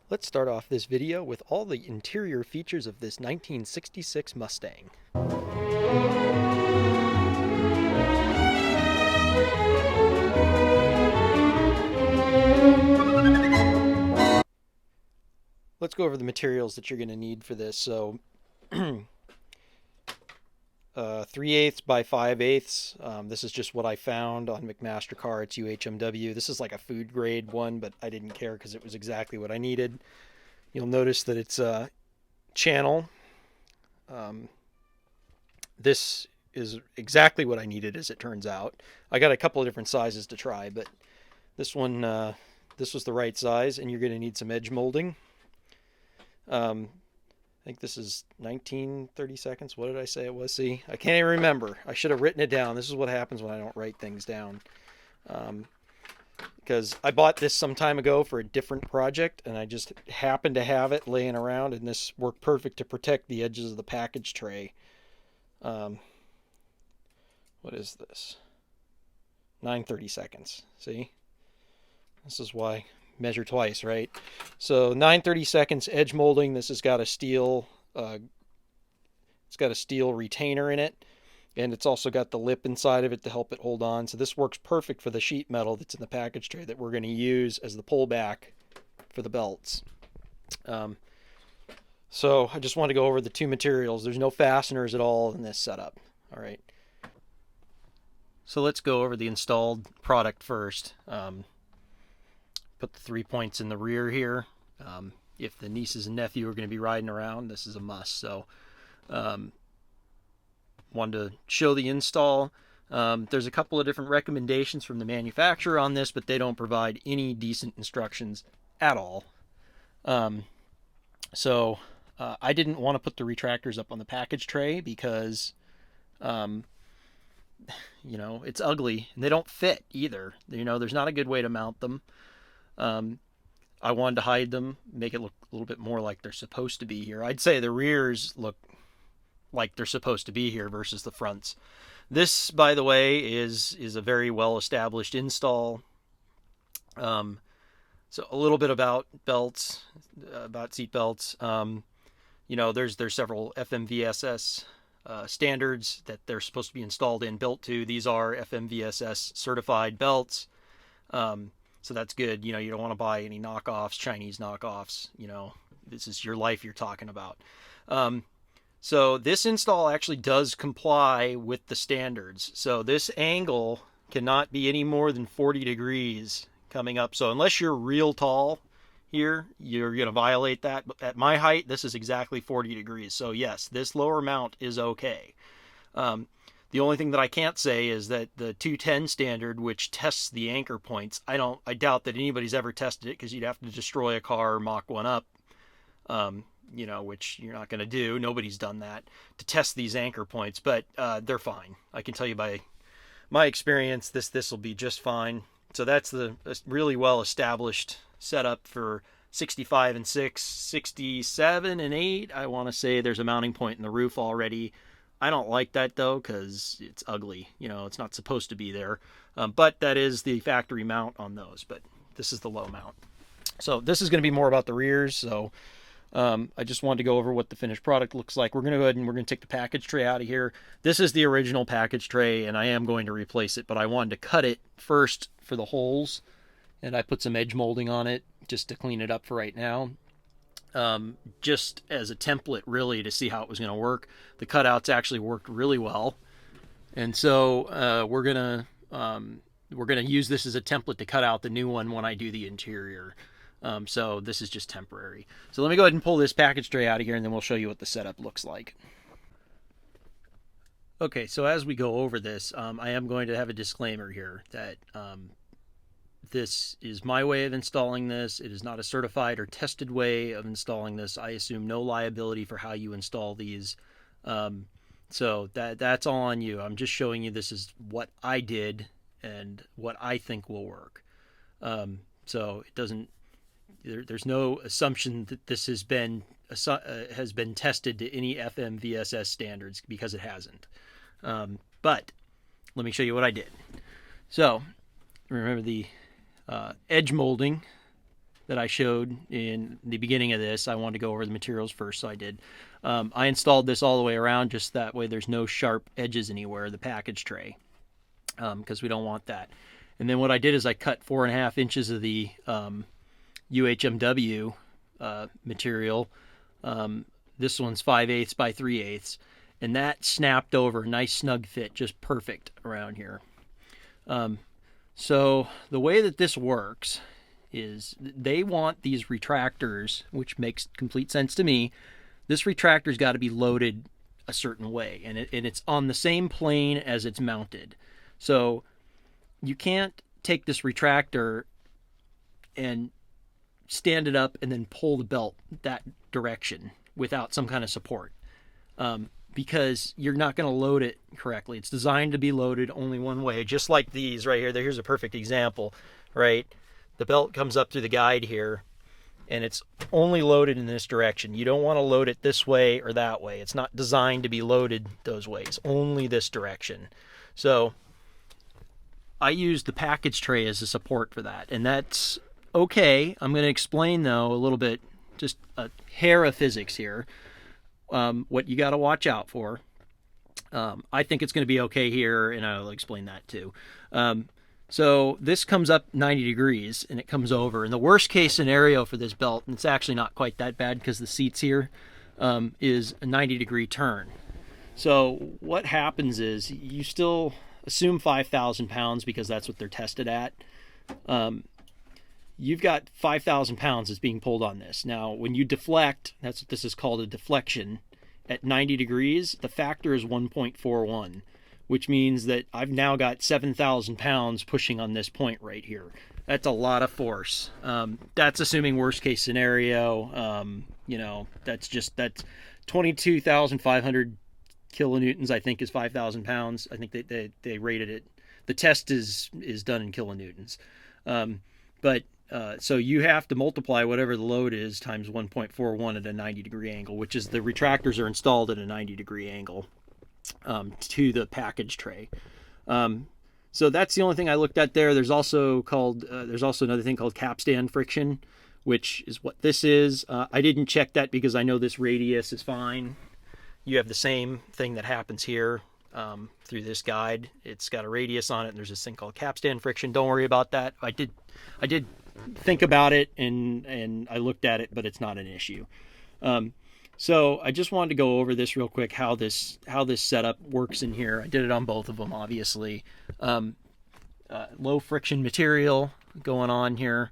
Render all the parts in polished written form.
Let's start off this video with all the interior features of this 1966 Mustang. Let's go over the materials that you're going to need for this. So 3/8 by 5/8. This is just what I found on McMaster-Carr. It's UHMW. This is like a food grade one, but I didn't care because it was exactly what I needed. You'll notice that it's a channel. This is exactly what I needed, as it turns out. I got a couple of different sizes to try, but this one, this was the right size, and you're going to need some edge molding. I think this is 19-30 seconds. What did I say it was? See, I can't even remember. I should have written it down. This is what happens when I don't write things down. Because I bought this some time ago for a different project, and I just happened to have it laying around, and this worked perfect to protect the edges of the package tray. What is this? 9:30 seconds. See? This is why measure twice, right? So 9:30 seconds edge molding. This has got a steel retainer in it, and it's also got the lip inside of it to help it hold on. So this works perfect for the sheet metal that's in the package tray that we're going to use as the pullback for the belts. So I just want to go over the two materials. There's no fasteners at all in this setup. All right. So let's go over the installed product first. Put the 3 points in the rear here. If the nieces and nephew are going to be riding around, this is a must. So wanted to show the install. There's a couple of different recommendations from the manufacturer on this, but they don't provide any decent instructions at all. So I didn't want to put the retractors up on the package tray because it's ugly, and they don't fit either. There's not a good way to mount them. I wanted to hide them, make it look a little bit more like they're supposed to be here. I'd say the rears look like they're supposed to be here versus the fronts. This, by the way, is a very well-established install. So a little bit about belts, about seat belts. There's several FMVSS standards that they're supposed to be installed in, built to. These are FMVSS certified belts. So that's good. You don't want to buy any knockoffs, Chinese knockoffs. This is your life you're talking about. So this install actually does comply with the standards. So this angle cannot be any more than 40 degrees coming up. So unless you're real tall here, you're going to violate that. But at my height, this is exactly 40 degrees. So yes, this lower mount is okay. The only thing that I can't say is that the 210 standard, which tests the anchor points, I doubt that anybody's ever tested it, because you'd have to destroy a car or mock one up, which you're not going to do. Nobody's done that to test these anchor points, but they're fine. I can tell you by my experience, this will be just fine. So that's the really well established setup for 65 and 6, 67 and 8. I want to say there's a mounting point in the roof already. I don't like that though, because it's ugly. It's not supposed to be there. But that is the factory mount on those. But this is the low mount. So this is going to be more about the rears. So I just wanted to go over what the finished product looks like. We're going to go ahead and we're going to take the package tray out of here. This is the original package tray, and I am going to replace it. But I wanted to cut it first for the holes, and I put some edge molding on it just to clean it up for right now. Just as a template, really, to see how it was going to work. The cutouts actually worked really well, and so we're gonna use this as a template to cut out the new one when I do the interior. So this is just temporary. So let me go ahead and pull this package tray out of here, and then we'll show you what the setup looks like. Okay, so as we go over this, I am going to have a disclaimer here that this is my way of installing this. It is not a certified or tested way of installing this. I assume no liability for how you install these. So that's all on you. I'm just showing you this is what I did and what I think will work. So it doesn't. There's no assumption that this has been tested to any FMVSS standards, because it hasn't. But let me show you what I did. So remember the edge molding that I showed in the beginning of this. I wanted to go over the materials first, so I did. I installed this all the way around, just that way there's no sharp edges anywhere, the package tray, because we don't want that. And then what I did is I cut 4.5 inches of the UHMW material. This one's 5/8 by 3/8, and that snapped over, a nice snug fit, just perfect around here. So the way that this works is they want these retractors, which makes complete sense to me. This retractor's got to be loaded a certain way, and it's on the same plane as it's mounted. So you can't take this retractor and stand it up and then pull the belt that direction without some kind of support, because you're not going to load it correctly. It's designed to be loaded only one way, just like these right here. Here's a perfect example, right? The belt comes up through the guide here, and it's only loaded in this direction. You don't want to load it this way or that way. It's not designed to be loaded those ways, only this direction. So I used the package tray as a support for that, and that's okay. I'm going to explain, though, a little bit, just a hair of physics here, what you got to watch out for. I think it's going to be okay here, and I'll explain that too. So this comes up 90 degrees, and it comes over. And the worst case scenario for this belt, and it's actually not quite that bad because the seats here, is a 90-degree turn. So what happens is you still assume 5,000 pounds because that's what they're tested at. You've got 5,000 pounds that's being pulled on this. Now, when you deflect, that's what this is called, a deflection, at 90 degrees, the factor is 1.41, which means that I've now got 7,000 pounds pushing on this point right here. That's a lot of force. That's assuming worst case scenario. That's 22,500 kilonewtons, I think, is 5,000 pounds. I think they rated it. The test is done in kilonewtons. So you have to multiply whatever the load is times 1.41 at a 90-degree angle, which is the retractors are installed at a 90-degree angle to the package tray. So that's the only thing I looked at there. There's also another thing called capstan friction, which is what this is. I didn't check that because I know this radius is fine. You have the same thing that happens here through this guide. It's got a radius on it, and there's this thing called capstan friction. Don't worry about that. I did think about it, and I looked at it, but it's not an issue. So I just wanted to go over this real quick, how this setup works in here. I did it on both of them, obviously. Low friction material going on here.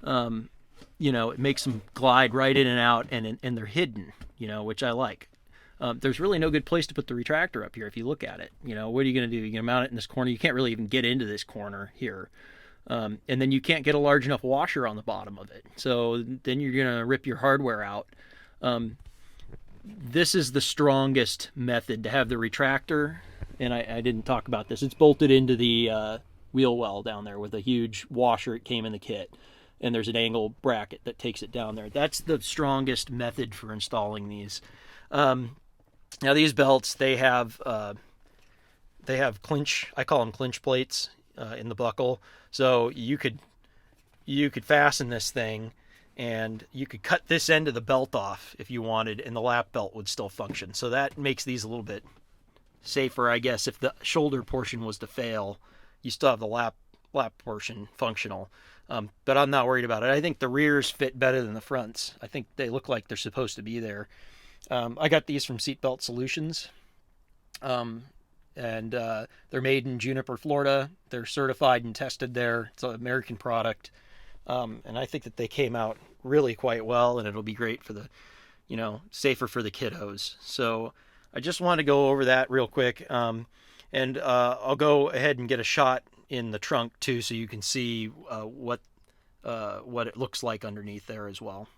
It makes them glide right in and out, and they're hidden, which I like. There's really no good place to put the retractor up here if you look at it. What are you going to do? You're going to mount it in this corner. You can't really even get into this corner here. And then you can't get a large enough washer on the bottom of it. So then you're going to rip your hardware out. This is the strongest method to have the retractor, and I didn't talk about this. It's bolted into the wheel well down there with a huge washer. It came in the kit, and there's an angle bracket that takes it down there. That's the strongest method for installing these. Now these belts, they have clinch. I call them clinch plates in the buckle. So you could fasten this thing, and you could cut this end of the belt off if you wanted, and the lap belt would still function. So that makes these a little bit safer, I guess. If the shoulder portion was to fail, you still have the lap portion functional. But I'm not worried about it. I think the rears fit better than the fronts. I think they look like they're supposed to be there. I got these from Seatbelt Solutions. And they're made in Juniper, Florida. They're certified and tested there. It's an American product. And I think that they came out really quite well, and it'll be great for the, safer for the kiddos. So I just want to go over that real quick. And I'll go ahead and get a shot in the trunk too, so you can see what it looks like underneath there as well.